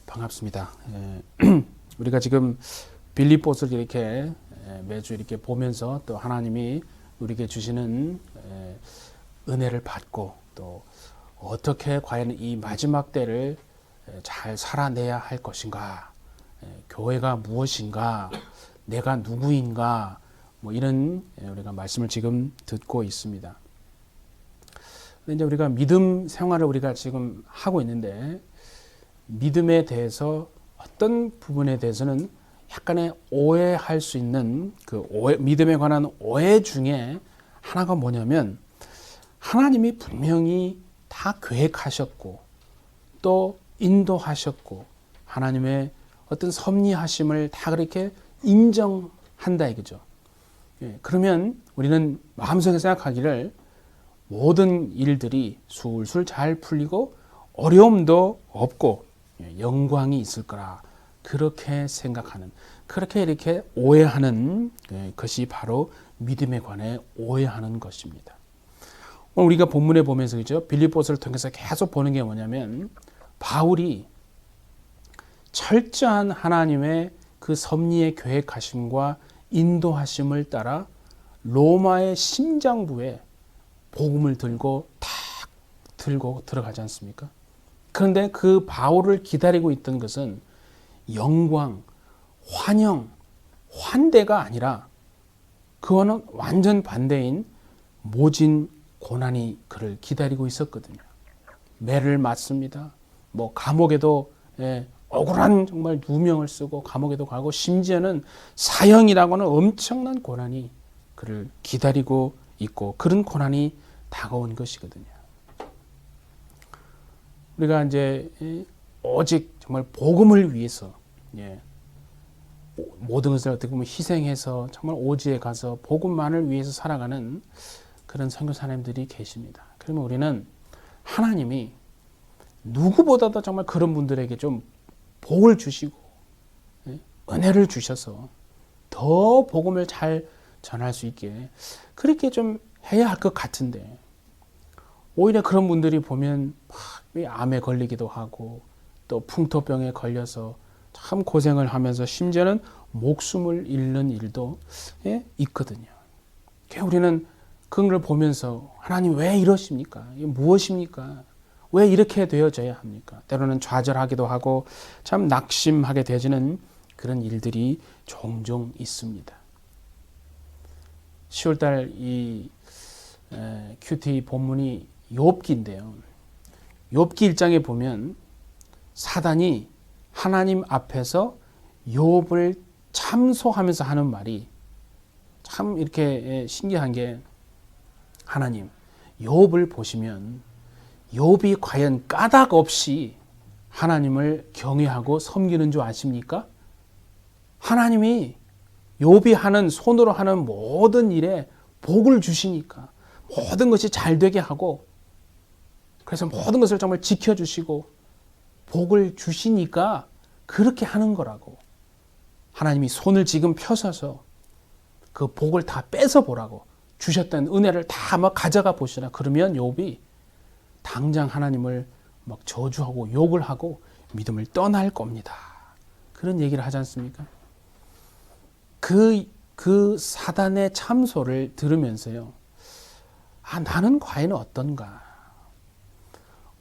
반갑습니다. 우리가 지금 빌립보서를 이렇게 매주 이렇게 보면서 또 하나님이 우리에게 주시는 은혜를 받고 또 어떻게 과연 이 마지막 때를 잘 살아내야 할 것인가, 교회가 무엇인가, 내가 누구인가, 뭐 이런 우리가 말씀을 지금 듣고 있습니다. 근데 이제 우리가 믿음 생활을 우리가 지금 하고 있는데 믿음에 대해서 어떤 부분에 대해서는 약간의 오해할 수 있는 그 믿음에 관한 오해 중에 하나가 뭐냐면 하나님이 분명히 다 계획하셨고 또 인도하셨고 하나님의 어떤 섭리하심을 다 그렇게 인정한다 이거죠. 그러면 우리는 마음속에 생각하기를 모든 일들이 술술 잘 풀리고 어려움도 없고 영광이 있을 거라 그렇게 생각하는, 그렇게 이렇게 오해하는 것이 바로 믿음에 관해 오해하는 것입니다. 오늘 우리가 본문에 보면서 그죠? 빌립보서를 통해서 계속 보는 게 뭐냐면 바울이 철저한 하나님의 그 섭리의 계획하심과 인도하심을 따라 로마의 심장부에 복음을 들고 들어가지 않습니까? 그런데 그 바울을 기다리고 있던 것은 영광, 환영, 환대가 아니라 그와는 완전 반대인 모진 고난이 그를 기다리고 있었거든요. 매를 맞습니다. 뭐 감옥에도 억울한 정말 누명을 쓰고 감옥에도 가고 심지어는 사형이라고는 엄청난 고난이 그를 기다리고 있고 그런 고난이 다가온 것이거든요. 우리가 이제 오직 정말 복음을 위해서 모든 것을 어떻게 보면 희생해서 정말 오지에 가서 복음만을 위해서 살아가는 그런 선교사님들이 계십니다. 그러면 우리는 하나님이 누구보다도 정말 그런 분들에게 좀 복을 주시고 은혜를 주셔서 더 복음을 잘 전할 수 있게 그렇게 좀 해야 할 것 같은데 오히려 그런 분들이 보면 암에 걸리기도 하고 또 풍토병에 걸려서 참 고생을 하면서 심지어는 목숨을 잃는 일도 있거든요. 우리는 그런 걸 보면서 하나님 왜 이러십니까? 이게 무엇입니까? 왜 이렇게 되어져야 합니까? 때로는 좌절하기도 하고 참 낙심하게 되어지는 그런 일들이 종종 있습니다. 10월달 이 큐티 본문이 욥기인데요. 욥기 1장에 보면 사단이 하나님 앞에서 욥을 참소하면서 하는 말이 참 이렇게 신기한 게 하나님, 욥을 보시면 욥이 과연 까닭 없이 하나님을 경외하고 섬기는 줄 아십니까? 하나님이 욥이 하는 손으로 하는 모든 일에 복을 주시니까 모든 것이 잘 되게 하고 그래서 모든 것을 정말 지켜주시고 복을 주시니까 그렇게 하는 거라고. 하나님이 손을 지금 펴서서 그 복을 다 뺏어 보라고 주셨던 은혜를 다 막 가져가 보시라. 그러면 욥이 당장 하나님을 막 저주하고 욕을 하고 믿음을 떠날 겁니다. 그런 얘기를 하지 않습니까? 그 사단의 참소를 들으면서요. 나는 과연 어떤가?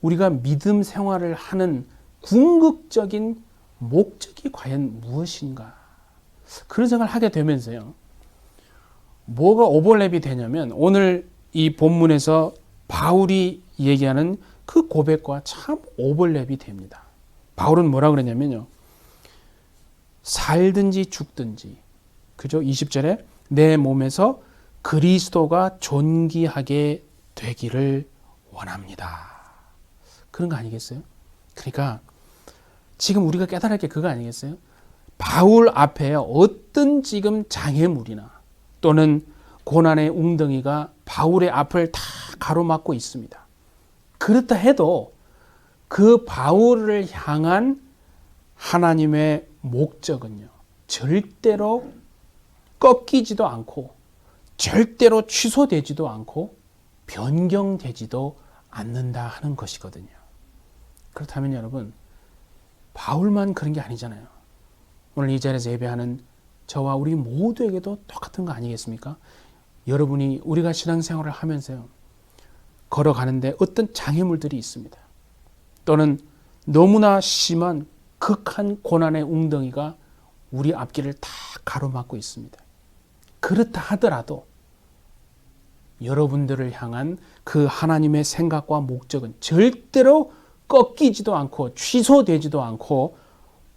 우리가 믿음 생활을 하는 궁극적인 목적이 과연 무엇인가? 그런 생각을 하게 되면서요. 뭐가 오버랩이 되냐면 오늘 이 본문에서 바울이 얘기하는 그 고백과 참 오버랩이 됩니다. 바울은 뭐라 그러냐면요. 살든지 죽든지 그죠? 20절에 내 몸에서 그리스도가 존귀하게 되기를 원합니다. 그런 거 아니겠어요? 그러니까 지금 우리가 깨달을 게 그거 아니겠어요? 바울 앞에 어떤 지금 장애물이나 또는 고난의 웅덩이가 바울의 앞을 다 가로막고 있습니다. 그렇다 해도 그 바울을 향한 하나님의 목적은요. 절대로 꺾이지도 않고 절대로 취소되지도 않고 변경되지도 않는다 하는 것이거든요. 그렇다면 여러분 바울만 그런 게 아니잖아요. 오늘 이 자리에서 예배하는 저와 우리 모두에게도 똑같은 거 아니겠습니까? 여러분이 우리가 신앙생활을 하면서요, 걸어가는데 어떤 장애물들이 있습니다. 또는 너무나 심한 극한 고난의 웅덩이가 우리 앞길을 다 가로막고 있습니다. 그렇다 하더라도 여러분들을 향한 그 하나님의 생각과 목적은 절대로 꺾이지도 않고 취소되지도 않고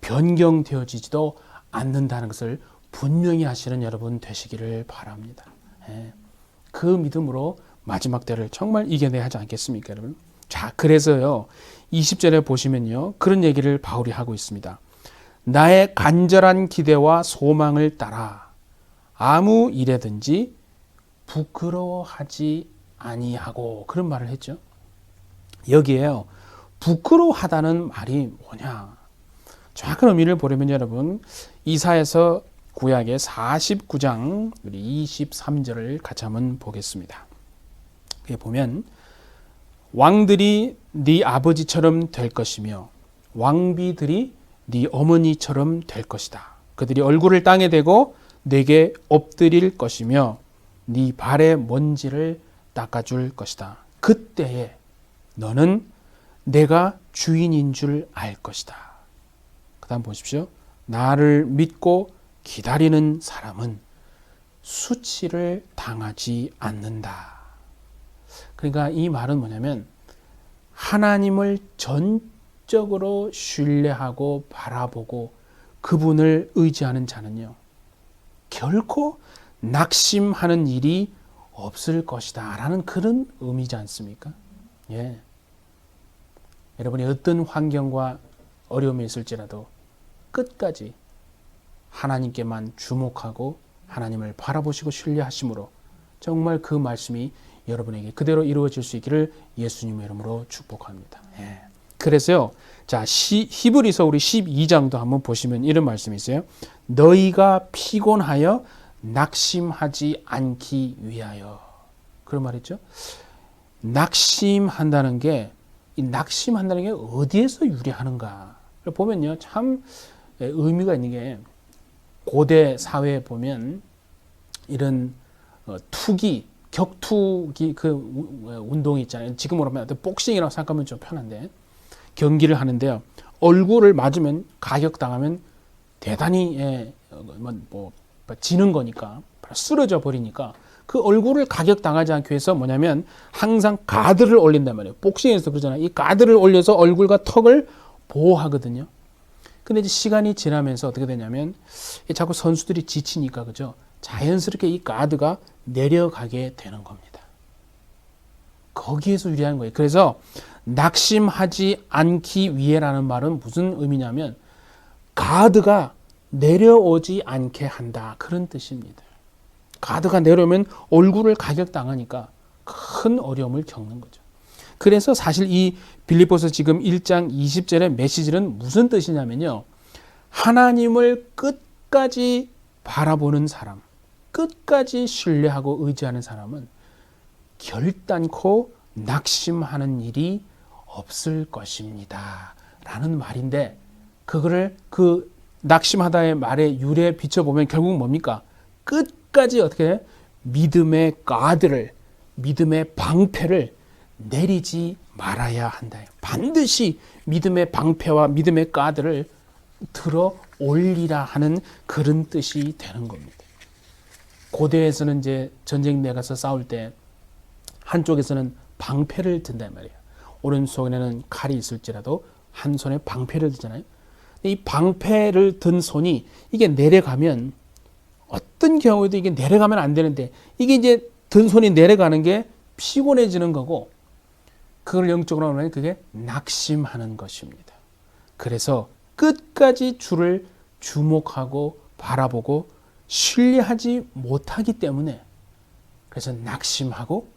변경되어지지도 않는다는 것을 분명히 하시는 여러분 되시기를 바랍니다. 그 믿음으로 마지막 때를 정말 이겨내야 하지 않겠습니까, 여러분? 자, 그래서요, 20절에 보시면요, 그런 얘기를 바울이 하고 있습니다. 나의 간절한 기대와 소망을 따라 아무 일에든지 부끄러워하지 아니하고, 그런 말을 했죠. 여기에요, 부끄러워하다는 말이 뭐냐? 정확한 의미를 보려면 여러분, 이사야서 구약의 49장 23절을 같이 한번 보겠습니다. 여기 보면 왕들이 네 아버지처럼 될 것이며 왕비들이 네 어머니처럼 될 것이다. 그들이 얼굴을 땅에 대고 내게 엎드릴 것이며 네 발의 먼지를 닦아줄 것이다. 그때에 너는 내가 주인인 줄 알 것이다. 그 다음 보십시오. 나를 믿고 기다리는 사람은 수치를 당하지 않는다. 그러니까 이 말은 뭐냐면 하나님을 전적으로 신뢰하고 바라보고 그분을 의지하는 자는요, 결코 낙심하는 일이 없을 것이다 라는 그런 의미지 않습니까? 예. 여러분이 어떤 환경과 어려움이 있을지라도 끝까지 하나님께만 주목하고 하나님을 바라보시고 신뢰하심으로 정말 그 말씀이 여러분에게 그대로 이루어질 수 있기를 예수님의 이름으로 축복합니다. 예. 그래서요, 자, 히브리서 우리 12장도 한번 보시면 이런 말씀이 있어요. 너희가 피곤하여 낙심하지 않기 위하여. 그런 말이죠. 낙심한다는 게, 이 낙심한다는 게 어디에서 유래하는가 보면요, 참 의미가 있는 게, 고대 사회에 보면 이런 투기, 격투기 그 운동이 있잖아요. 지금으로 하면 복싱이라고 생각하면 좀 편한데, 경기를 하는데요, 얼굴을 맞으면 가격당하면 대단히 지는 거니까 쓰러져 버리니까 그 얼굴을 가격당하지 않기 위해서 뭐냐면 항상 가드를 올린단 말이에요. 복싱에서 그러잖아요. 이 가드를 올려서 얼굴과 턱을 보호하거든요. 근데 이제 시간이 지나면서 어떻게 되냐면 자꾸 선수들이 지치니까, 그죠? 자연스럽게 이 가드가 내려가게 되는 겁니다. 거기에서 유래한 거예요. 그래서 낙심하지 않기 위해라는 말은 무슨 의미냐면 가드가 내려오지 않게 한다, 그런 뜻입니다. 가드가 내려오면 얼굴을 가격당하니까 큰 어려움을 겪는 거죠. 그래서 사실 이 빌립보서 지금 1장 20절의 메시지는 무슨 뜻이냐면요, 하나님을 끝까지 바라보는 사람, 끝까지 신뢰하고 의지하는 사람은 결단코 낙심하는 일이 없을 것입니다 라는 말인데, 그거를 그 낙심하다의 말의 유래에 비춰보면 결국 뭡니까? 끝까지 어떻게 믿음의 가드를, 믿음의 방패를 내리지 말아야 한다. 반드시 믿음의 방패와 믿음의 가드를 들어 올리라 하는 그런 뜻이 되는 겁니다. 고대에서는 이제 전쟁 나가서 싸울 때 한쪽에서는 방패를 든단 말이에요. 오른손에는 칼이 있을지라도 한 손에 방패를 드잖아요. 이 방패를 든 손이 이게 내려가면, 어떤 경우에도 이게 내려가면 안 되는데, 이게 이제 든 손이 내려가는 게 피곤해지는 거고, 그걸 영적으로 하면 그게 낙심하는 것입니다. 그래서 끝까지 주를 주목하고 바라보고 신뢰하지 못하기 때문에, 그래서 낙심하고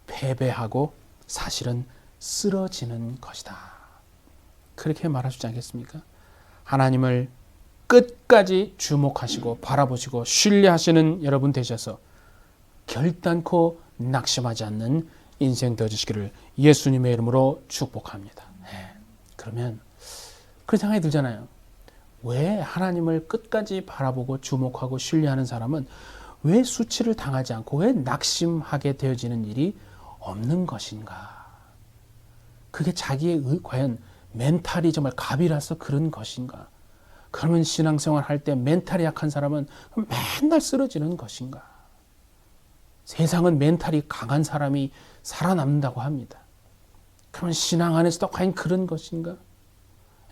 패배하고 사실은 쓰러지는 것이다. 그렇게 말하시지 않겠습니까? 하나님을 끝까지 주목하시고 바라보시고 신뢰하시는 여러분 되셔서 결단코 낙심하지 않는 인생 되어주시기를 예수님의 이름으로 축복합니다. 그러면 그런 생각이 들잖아요. 왜 하나님을 끝까지 바라보고 주목하고 신뢰하는 사람은 왜 수치를 당하지 않고 왜 낙심하게 되어지는 일이 없는 것인가? 그게 자기의 과연 멘탈이 정말 갑이라서 그런 것인가? 그러면 신앙생활 할 때 멘탈이 약한 사람은 맨날 쓰러지는 것인가? 세상은 멘탈이 강한 사람이 살아남는다고 합니다. 그러면 신앙 안에서도 과연 그런 것인가?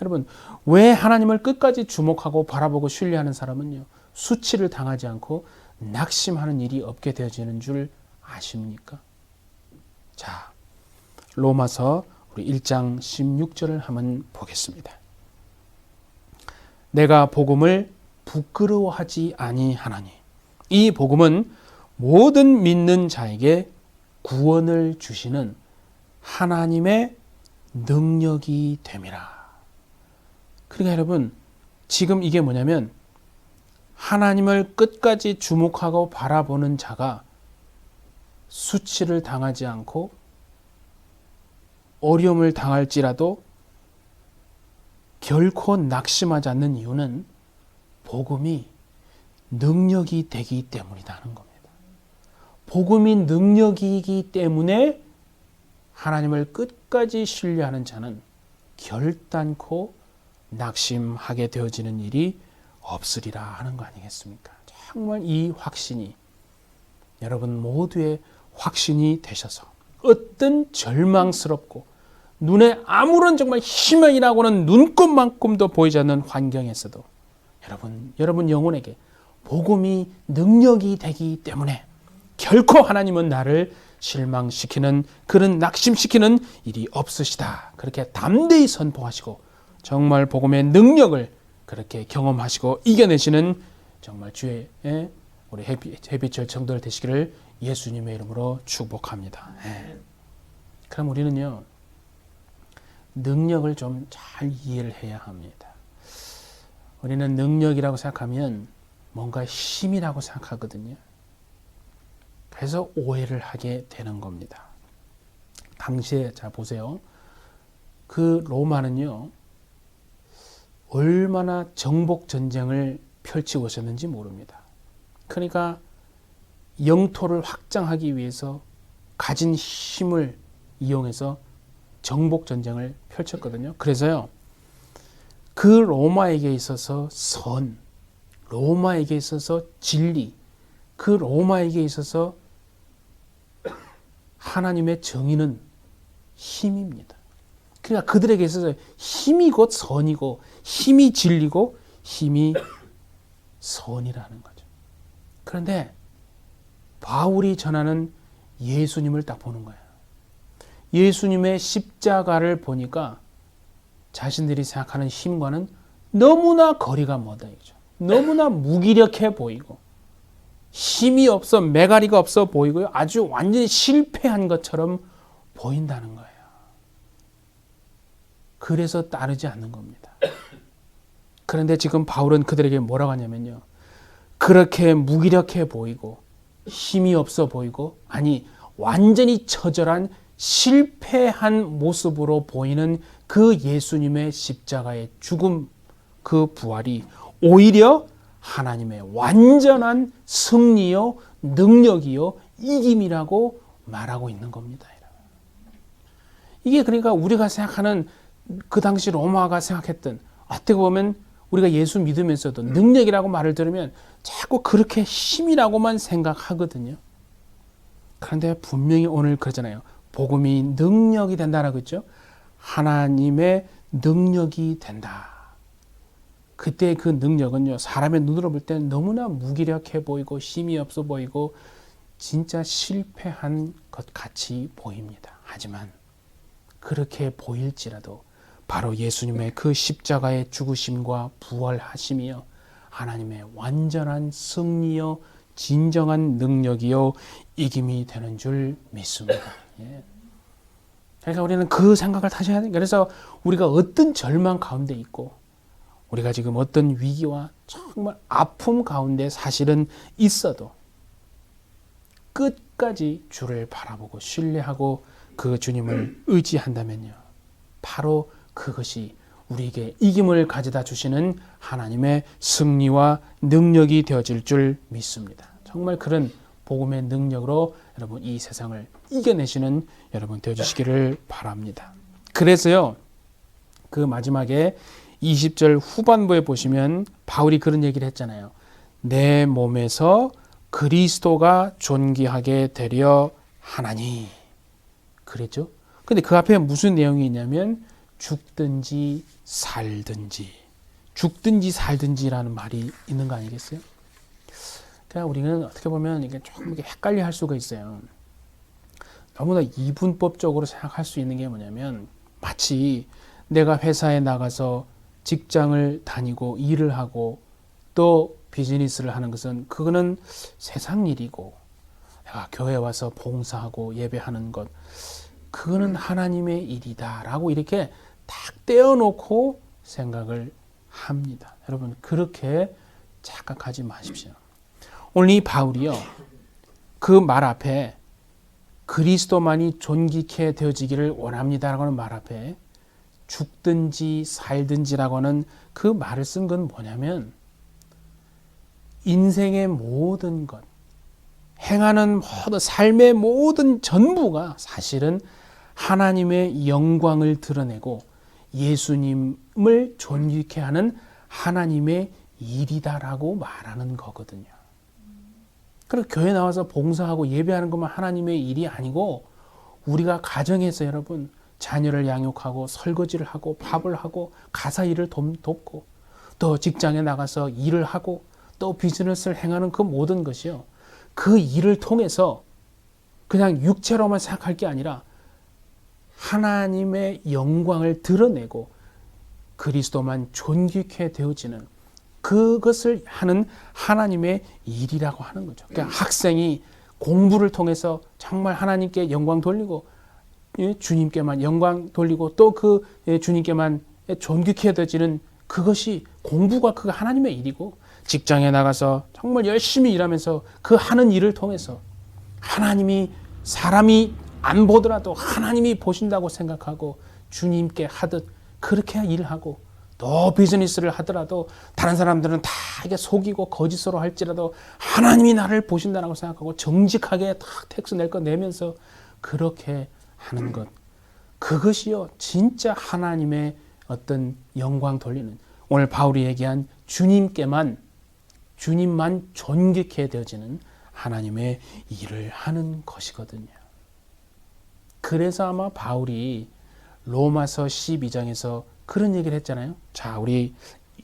여러분, 왜 하나님을 끝까지 주목하고 바라보고 신뢰하는 사람은요, 수치를 당하지 않고 낙심하는 일이 없게 되어지는 줄 아십니까? 자, 로마서 우리 1장 16절을 한번 보겠습니다. 내가 복음을 부끄러워하지 아니하나니 이 복음은 모든 믿는 자에게 구원을 주시는 하나님의 능력이 됨이라. 그러니까 여러분, 지금 이게 뭐냐면 하나님을 끝까지 주목하고 바라보는 자가 수치를 당하지 않고 어려움을 당할지라도 결코 낙심하지 않는 이유는 복음이 능력이 되기 때문이라는 겁니다. 복음이 능력이기 때문에 하나님을 끝까지 신뢰하는 자는 결단코 낙심하게 되어지는 일이 없으리라 하는 거 아니겠습니까? 정말 이 확신이 여러분 모두의 확신이 되셔서 어떤 절망스럽고 눈에 아무런 정말 희망이라고는 눈꼽만큼도 보이지 않는 환경에서도 여러분 영혼에게 복음이 능력이 되기 때문에 결코 하나님은 나를 실망시키는 그런 낙심시키는 일이 없으시다. 그렇게 담대히 선포하시고 정말 복음의 능력을 그렇게 경험하시고 이겨내시는 정말 주의 우리 해비철 청도를 되시기를 예수님의 이름으로 축복합니다. 그럼 우리는요 능력을 좀 잘 이해를 해야 합니다. 우리는 능력이라고 생각하면 뭔가 힘이라고 생각하거든요. 그래서 오해를 하게 되는 겁니다. 당시에 자 보세요. 그 로마는요 얼마나 정복 전쟁을 펼치고 있었는지 모릅니다. 그러니까 영토를 확장하기 위해서 가진 힘을 이용해서 정복 전쟁을 펼쳤거든요. 그래서요 그 로마에게 있어서 선, 로마에게 있어서 진리, 그 로마에게 있어서 하나님의 정의는 힘입니다. 그러니까 그들에게 있어서 힘이 곧 선이고 힘이 진리고 힘이 선이라는 거죠. 그런데 바울이 전하는 예수님을 딱 보는 거예요. 예수님의 십자가를 보니까 자신들이 생각하는 힘과는 너무나 거리가 멀다 이거죠. 너무나 무기력해 보이고 힘이 없어 매가리가 없어 보이고요. 아주 완전히 실패한 것처럼 보인다는 거예요. 그래서 따르지 않는 겁니다. 그런데 지금 바울은 그들에게 뭐라고 하냐면요. 그렇게 무기력해 보이고 힘이 없어 보이고 아니 완전히 처절한 실패한 모습으로 보이는 그 예수님의 십자가의 죽음 그 부활이 오히려 하나님의 완전한 승리요 능력이요 이김이라고 말하고 있는 겁니다. 이게 그러니까 우리가 생각하는 그 당시 로마가 생각했던 어떻게 보면 우리가 예수 믿으면서도 능력이라고 말을 들으면 자꾸 그렇게 힘이라고만 생각하거든요. 그런데 분명히 오늘 그러잖아요. 복음이 능력이 된다라고 했죠. 하나님의 능력이 된다. 그때 그 능력은요. 사람의 눈으로 볼 때는 너무나 무기력해 보이고 힘이 없어 보이고 진짜 실패한 것 같이 보입니다. 하지만 그렇게 보일지라도 바로 예수님의 그 십자가의 죽으심과 부활하심이요. 하나님의 완전한 승리요. 진정한 능력이요. 이김이 되는 줄 믿습니다. 예. 그러니까 우리는 그 생각을 다시 해야 됩니다. 그래서 우리가 어떤 절망 가운데 있고 우리가 지금 어떤 위기와 정말 아픔 가운데 사실은 있어도 끝까지 주를 바라보고 신뢰하고 그 주님을 의지한다면요. 바로 그것이 우리에게 이김을 가져다 주시는 하나님의 승리와 능력이 되어질 줄 믿습니다. 정말 그런 복음의 능력으로 여러분 이 세상을 이겨내시는 여러분 되어주시기를 바랍니다. 그래서요, 그 마지막에 20절 후반부에 보시면 바울이 그런 얘기를 했잖아요. 내 몸에서 그리스도가 존귀하게 되려 하나니. 그랬죠? 근데 그 앞에 무슨 내용이 있냐면 죽든지 살든지, 죽든지 살든지라는 말이 있는 거 아니겠어요? 그러니까 우리는 어떻게 보면 이게 조금 헷갈려 할 수가 있어요. 너무나 이분법적으로 생각할 수 있는 게 뭐냐면, 마치 내가 회사에 나가서 직장을 다니고 일을 하고 또 비즈니스를 하는 것은 그거는 세상 일이고, 내가 교회 와서 봉사하고 예배하는 것, 그거는 하나님의 일이다라고 이렇게 딱 떼어놓고 생각을 합니다. 여러분, 그렇게 착각하지 마십시오. 오늘 이 바울이요, 그 말 앞에 그리스도만이 존귀케 되어지기를 원합니다라고 하는 말 앞에 죽든지 살든지라고 하는 그 말을 쓴 건 뭐냐면, 인생의 모든 것, 행하는 모든 삶의 모든 전부가 사실은 하나님의 영광을 드러내고 예수님을 존귀케 하는 하나님의 일이다라고 말하는 거거든요. 그리고 교회 나와서 봉사하고 예배하는 것만 하나님의 일이 아니고, 우리가 가정에서 여러분 자녀를 양육하고 설거지를 하고 밥을 하고 가사 일을 돕고 또 직장에 나가서 일을 하고 또 비즈니스를 행하는 그 모든 것이요, 그 일을 통해서 그냥 육체로만 생각할 게 아니라 하나님의 영광을 드러내고 그리스도만 존귀케 되어지는 그것을 하는 하나님의 일이라고 하는 거죠. 그러니까 학생이 공부를 통해서 정말 하나님께 영광 돌리고 주님께만 영광 돌리고 또 그 주님께만 존귀케 되어지는 그것이 공부가 그 하나님의 일이고, 직장에 나가서 정말 열심히 일하면서 그 하는 일을 통해서 하나님이, 사람이 안 보더라도 하나님이 보신다고 생각하고 주님께 하듯 그렇게 일하고, 또 비즈니스를 하더라도 다른 사람들은 다 이게 속이고 거짓으로 할지라도 하나님이 나를 보신다고 생각하고 정직하게 다 텍스 낼 거 내면서 그렇게 하는 것, 그것이요 진짜 하나님의 어떤 영광 돌리는, 오늘 바울이 얘기한 주님만 존귀케 되어지는 하나님의 일을 하는 것이거든요. 그래서 아마 바울이 로마서 12장에서 그런 얘기를 했잖아요. 자, 우리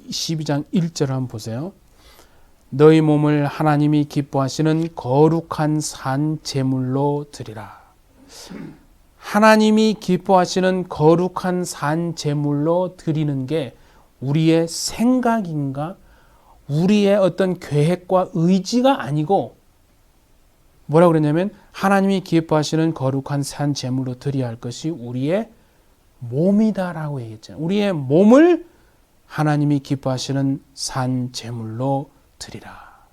12장 1절 한번 보세요. 너희 몸을 하나님이 기뻐하시는 거룩한 산 제물로 드리라. 하나님이 기뻐하시는 거룩한 산 제물로 드리는 게 우리의 생각인가, 우리의 어떤 계획과 의지가 아니고, 뭐라고 그랬냐면 하나님이 기뻐하시는 거룩한 산 제물로 드려야 할 것이 우리의 몸이다라고 얘기했잖아요. 우리의 몸을 하나님이 기뻐하시는 산 제물로 드리라.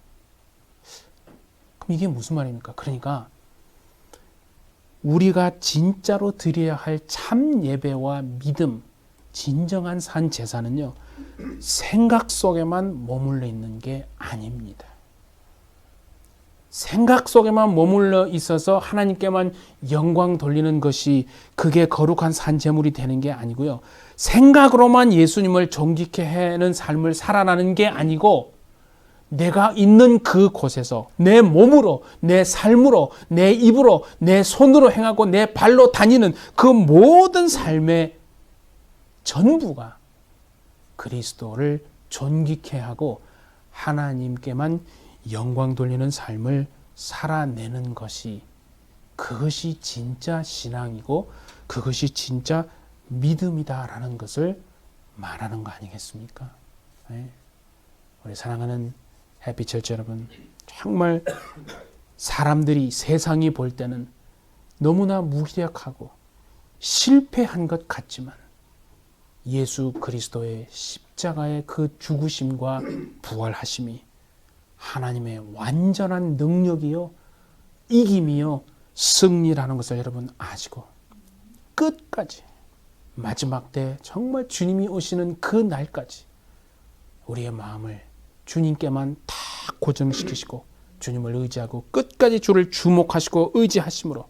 그럼 이게 무슨 말입니까? 그러니까 우리가 진짜로 드려야 할 참 예배와 믿음, 진정한 산 제사는요, 생각 속에만 머물러 있는 게 아닙니다. 생각 속에만 머물러 있어서 하나님께만 영광 돌리는 것이 그게 거룩한 산 제물이 되는 게 아니고요. 생각으로만 예수님을 존귀케 하는 삶을 살아나는 게 아니고, 내가 있는 그 곳에서 내 몸으로, 내 삶으로, 내 입으로, 내 손으로 행하고 내 발로 다니는 그 모든 삶의 전부가 그리스도를 존귀케 하고 하나님께만 영광 돌리는 삶을 살아내는 것이, 그것이 진짜 신앙이고 그것이 진짜 믿음이다라는 것을 말하는 거 아니겠습니까? 네. 우리 사랑하는 햇빛철치 여러분, 정말 사람들이, 세상이 볼 때는 너무나 무기력하고 실패한 것 같지만 예수 그리스도의 십자가의 그 죽으심과 부활하심이 하나님의 완전한 능력이요, 이김이요, 승리라는 것을 여러분 아시고 끝까지 마지막 때 정말 주님이 오시는 그 날까지 우리의 마음을 주님께만 다 고정시키시고 주님을 의지하고 끝까지 주를 주목하시고 의지하심으로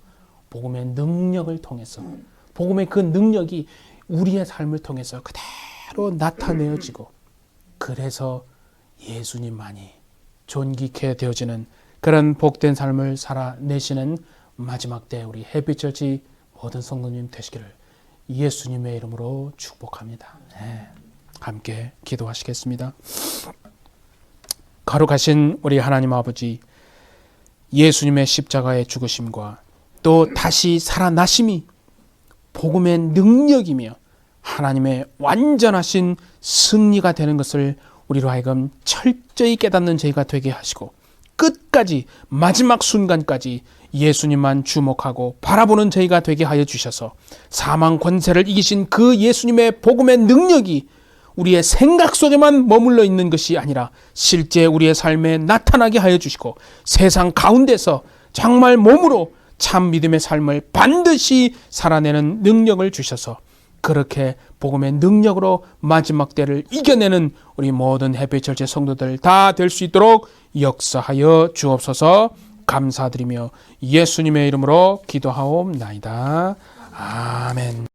복음의 능력을 통해서 복음의 그 능력이 우리의 삶을 통해서 그대로 나타내어지고 그래서 예수님만이 존귀케 되어지는 그런 복된 삶을 살아내시는 마지막 때 우리 햇빛처치 모든 성도님 되시기를 예수님의 이름으로 축복합니다. 네. 함께 기도하시겠습니다. 거룩하신 우리 하나님 아버지, 예수님의 십자가의 죽으심과 또 다시 살아나심이 복음의 능력이며 하나님의 완전하신 승리가 되는 것을 우리로 하여금 철저히 깨닫는 저희가 되게 하시고 끝까지 마지막 순간까지 예수님만 주목하고 바라보는 저희가 되게 하여 주셔서 사망 권세를 이기신 그 예수님의 복음의 능력이 우리의 생각 속에만 머물러 있는 것이 아니라 실제 우리의 삶에 나타나게 하여 주시고 세상 가운데서 정말 몸으로 참 믿음의 삶을 반드시 살아내는 능력을 주셔서 그렇게 복음의 능력으로 마지막 때를 이겨내는 우리 모든 햇빛철제 성도들 다 될 수 있도록 역사하여 주옵소서. 감사드리며 예수님의 이름으로 기도하옵나이다. 아멘.